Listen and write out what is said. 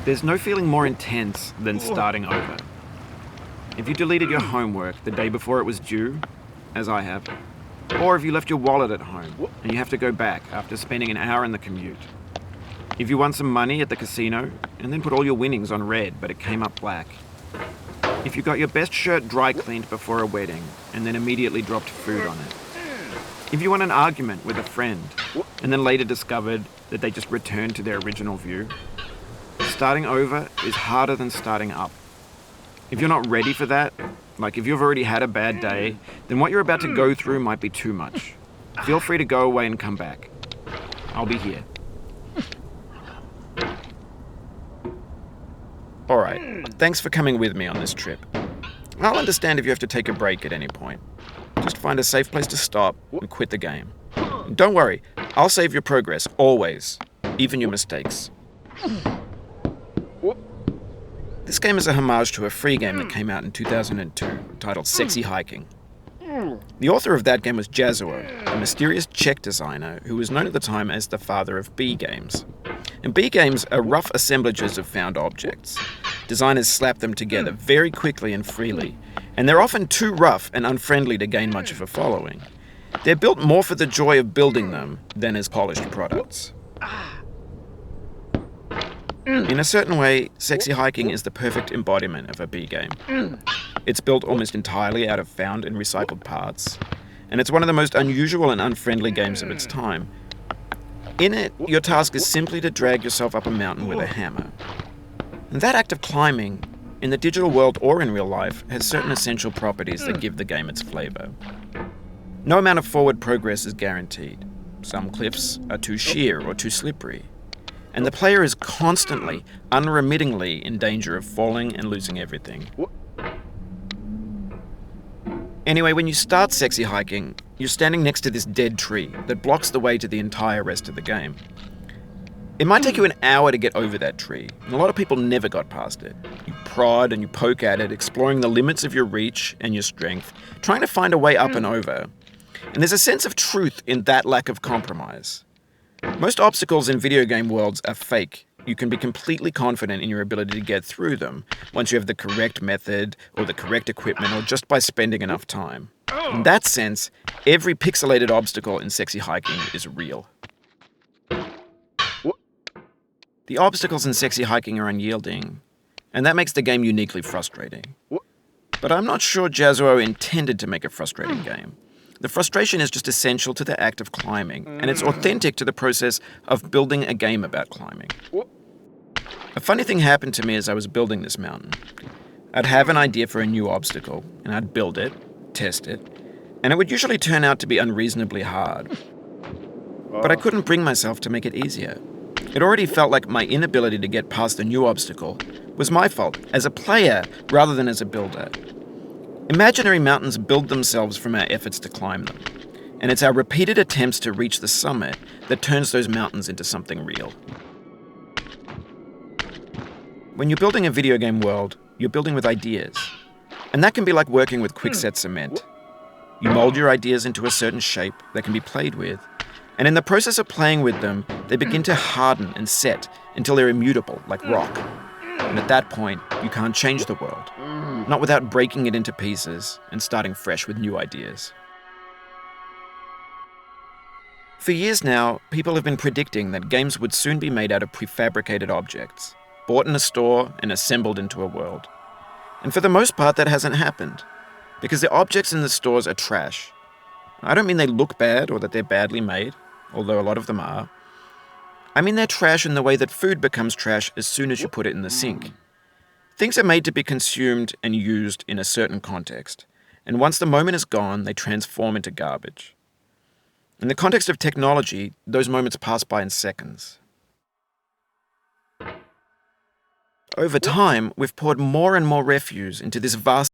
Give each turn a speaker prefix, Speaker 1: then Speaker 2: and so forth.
Speaker 1: There's no feeling more intense than starting over. If you deleted your homework the day before it was due, as I have, or if you left your wallet at home and you have to go back after spending an hour in the commute. If you won some money at the casino and then put all your winnings on red but it came up black. If you got your best shirt dry cleaned before a wedding and then immediately dropped food on it. If you won an argument with a friend and then later discovered that they just returned to their original view. Starting over is harder than starting up. If you're not ready for that, like if you've already had a bad day, then what you're about to go through might be too much. Feel free to go away and come back. I'll be here. Alright, thanks for coming with me on this trip. I'll understand if you have to take a break at any point. Just find a safe place to stop and quit the game. And don't worry, I'll save your progress, always. Even your mistakes. This game is a homage to a free game that came out in 2002, titled Sexy Hiking. The author of that game was Jazzuo, a mysterious Czech designer who was known at the time as the father of B games. And B games are rough assemblages of found objects. Designers slap them together very quickly and freely, and they're often too rough and unfriendly to gain much of a following. They're built more for the joy of building them than as polished products. In a certain way, Sexy Hiking is the perfect embodiment of a B game. It's built almost entirely out of found and recycled parts, and it's one of the most unusual and unfriendly games of its time. In it, your task is simply to drag yourself up a mountain with a hammer. And that act of climbing, in the digital world or in real life, has certain essential properties that give the game its flavor. No amount of forward progress is guaranteed. Some cliffs are too sheer or too slippery. And the player is constantly, unremittingly in danger of falling and losing everything. Anyway, when you start Sexy Hiking, you're standing next to this dead tree that blocks the way to the entire rest of the game. It might take you an hour to get over that tree, and a lot of people never got past it. You prod and you poke at it, exploring the limits of your reach and your strength, trying to find a way up and over. And there's a sense of truth in that lack of compromise. Most obstacles in video game worlds are fake. You can be completely confident in your ability to get through them once you have the correct method or the correct equipment or just by spending enough time. In that sense, every pixelated obstacle in Sexy Hiking is real. The obstacles in Sexy Hiking are unyielding, and that makes the game uniquely frustrating. But I'm not sure Jazzuo intended to make a frustrating game. The frustration is just essential to the act of climbing, and it's authentic to the process of building a game about climbing. A funny thing happened to me as I was building this mountain. I'd have an idea for a new obstacle, and I'd build it, test it, and it would usually turn out to be unreasonably hard. But I couldn't bring myself to make it easier. It already felt like my inability to get past the new obstacle was my fault as a player rather than as a builder. Imaginary mountains build themselves from our efforts to climb them, and it's our repeated attempts to reach the summit that turns those mountains into something real. When you're building a video game world, you're building with ideas, and that can be like working with quickset cement. You mold your ideas into a certain shape that can be played with, and in the process of playing with them, they begin to harden and set until they're immutable, like rock. And at that point, you can't change the world. Not without breaking it into pieces and starting fresh with new ideas. For years now, people have been predicting that games would soon be made out of prefabricated objects, bought in a store and assembled into a world. And for the most part, that hasn't happened, because the objects in the stores are trash. I don't mean they look bad or that they're badly made, although a lot of them are. I mean they're trash in the way that food becomes trash as soon as you put it in the sink. Things are made to be consumed and used in a certain context, and once the moment is gone, they transform into garbage. In the context of technology, those moments pass by in seconds. Over time, we've poured more and more refuse into this vast